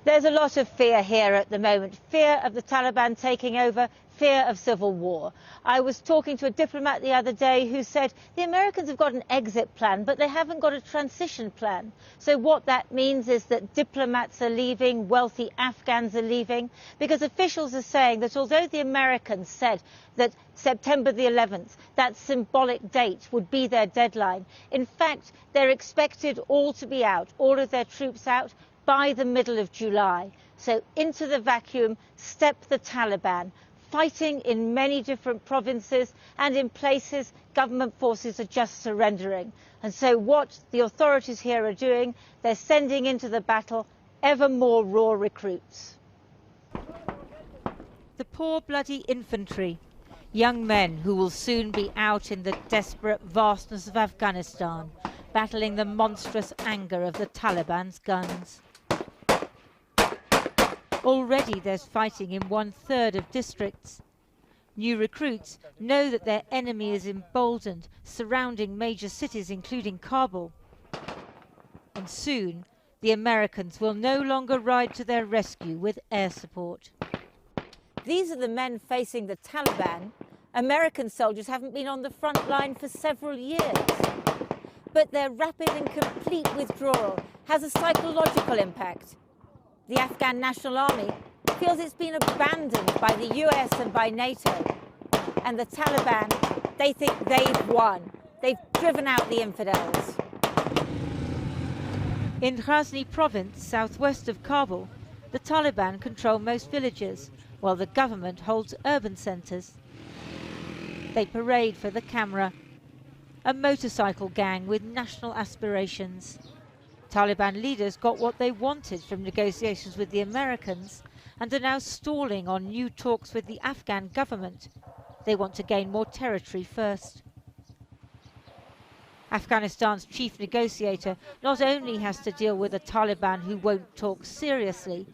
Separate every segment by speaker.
Speaker 1: There's a lot of fear here at the moment. Fear of the Taliban taking over, fear of civil war. I was talking to a diplomat the other day who said the Americans have got an exit plan, but they haven't got a transition plan. So what that means is that diplomats are leaving, wealthy Afghans are leaving, because officials are saying that although the Americans said that September the 11th, that symbolic date, would be their deadline, in fact, they're expected all to be out, all of their troops out, by the middle of July. So into the vacuum step the Taliban, fighting in many different provinces, and in places government forces are just surrendering. And so what the authorities here are doing, they're sending into the battle ever more raw recruits. The poor bloody infantry, young men who will soon be out in the desperate vastness of Afghanistan, battling the monstrous anger of the Taliban's guns. Already there's fighting in 1/3 of districts. New recruits know that their enemy is emboldened, surrounding major cities including Kabul. And soon the Americans will no longer ride to their rescue with air support. These are the men facing the Taliban. American soldiers haven't been on the front line for several years. But their rapid and complete withdrawal has a psychological impact. The Afghan National Army feels it's been abandoned by the US and by NATO. And the Taliban, they think they've won. They've driven out the infidels. In Ghazni province, southwest of Kabul, the Taliban control most villages, while the government holds urban centres. They parade for the camera. A motorcycle gang with national aspirations. Taliban leaders got what they wanted from negotiations with the Americans and are now stalling on new talks with the Afghan government. They want to gain more territory first. Afghanistan's chief negotiator not only has to deal with a Taliban who won't talk seriously,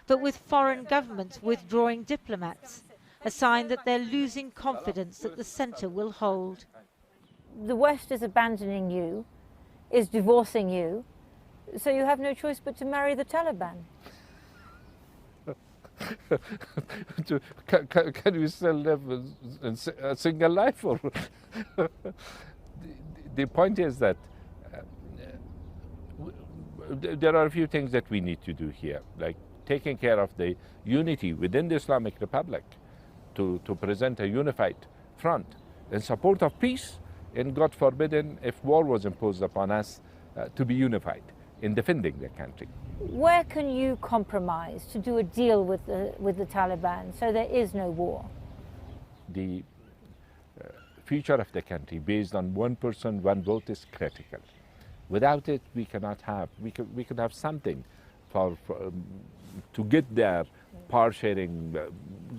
Speaker 1: but with foreign governments withdrawing diplomats, a sign that they're losing confidence that the centre will hold. The West is abandoning you, is divorcing you, so you have no choice but to marry the Taliban.
Speaker 2: Can we still live a single life? Or the point is that there are a few things that we need to do here, like taking care of the unity within the Islamic Republic to present a unified front in support of peace, and God forbid, if war was imposed upon us, to be unified in defending the country.
Speaker 1: Where can you compromise to do a deal with the Taliban so there is no war?
Speaker 2: The future of the country based on one person, one vote is critical. Without it, we cannot have, we could have something to get there, power sharing,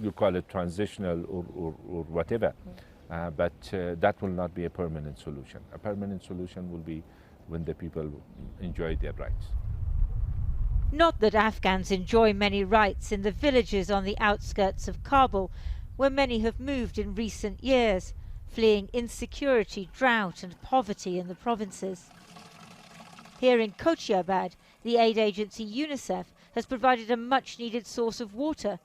Speaker 2: you call it transitional or whatever, but that will not be a permanent solution. A permanent solution will be when the people enjoy their rights.
Speaker 1: Not that Afghans enjoy many rights in the villages on the outskirts of Kabul, where many have moved in recent years, fleeing insecurity, drought and poverty in the provinces. Here in Kochiabad, the aid agency UNICEF has provided a much-needed source of water.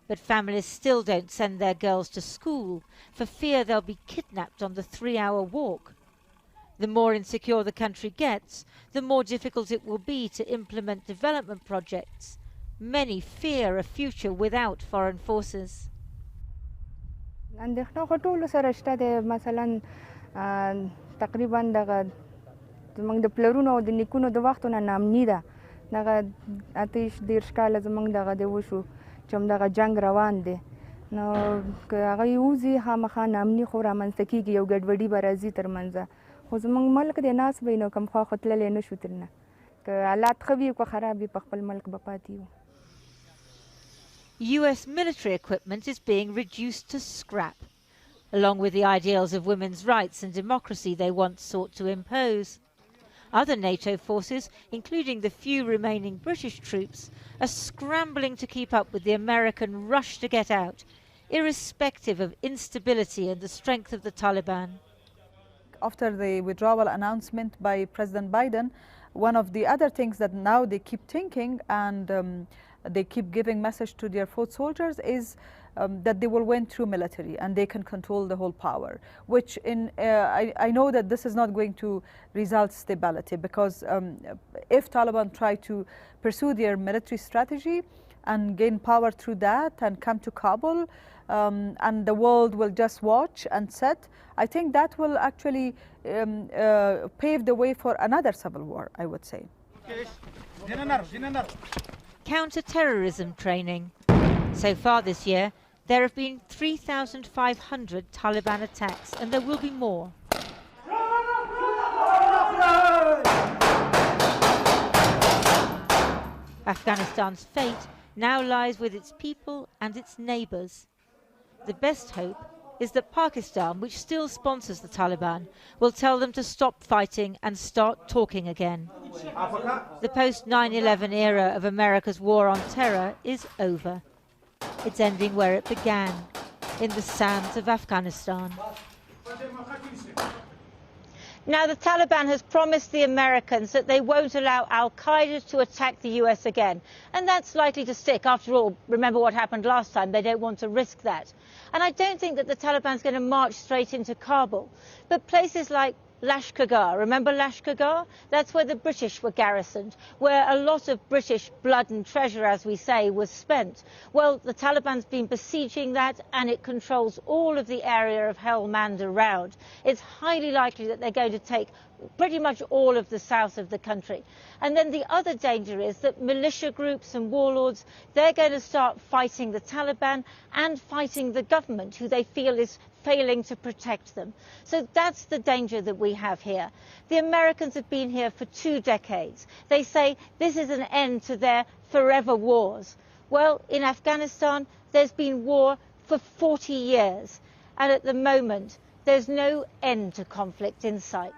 Speaker 1: But families still don't send their girls to school for fear they'll be kidnapped on the 3-hour walk. The more insecure the country gets, the more difficult it will be to implement development projects. Many fear a future without foreign forces.
Speaker 3: اندېښنه خو ټولو سره شته دی، مثلا تقریبا دغه زموږ د پلرونو او د نیکونو د وختونه نامني ده. دغه 28 کاله زموږ دغه دی وشو چې همدغه جنګ روان دی. نو که هغه یوځي خامخا نامني خو رامنځته کېږي، یو ګډوډي به راځي ترمنځه. خو زموږ ملک دی ناست به نو کوم خوا خو تللی نه شو ترنه. که حالات ښه وي که خراب وي په خپل ملک به پاتې یو.
Speaker 1: US military equipment is being reduced to scrap, along with the ideals of women's rights and democracy they once sought to impose. Other NATO forces, including the few remaining British troops, are scrambling to keep up with the American rush to get out, irrespective of instability and the strength of the Taliban.
Speaker 4: After the withdrawal announcement by President Biden, one of the other things that now they keep thinking and they keep giving message to their foot soldiers is that they will win through military and they can control the whole power, which I know that this is not going to result stability, because if Taliban try to pursue their military strategy and gain power through that and come to Kabul, and the world will just watch and sit, I think that will actually pave the way for another civil war, I would say.
Speaker 1: Counter-terrorism training. So far this year, there have been 3,500 Taliban attacks, and there will be more. Afghanistan's fate now lies with its people and its neighbours. The best hope is that Pakistan, which still sponsors the Taliban, will tell them to stop fighting and start talking again. The post-9/11 era of America's war on terror is over. It's ending where it began, in the sands of Afghanistan. Now, the Taliban has promised the Americans that they won't allow al-Qaeda to attack the US again. And that's likely to stick. After all, remember what happened last time. They don't want to risk that. And I don't think that the Taliban's going to march straight into Kabul. But places like Lashkar, remember Lashkar? That's where the British were garrisoned, where a lot of British blood and treasure, as we say, was spent. Well, the Taliban's been besieging that, and it controls all of the area of Helmand around. It's highly likely that they're going to take pretty much all of the south of the country. And then the other danger is that militia groups and warlords, they're going to start fighting the Taliban and fighting the government, who they feel is failing to protect them. So that's the danger that we have here. The Americans have been here for 2 decades. They say this is an end to their forever wars. Well, in Afghanistan, there's been war for 40 years. And at the moment, there's no end to conflict in sight.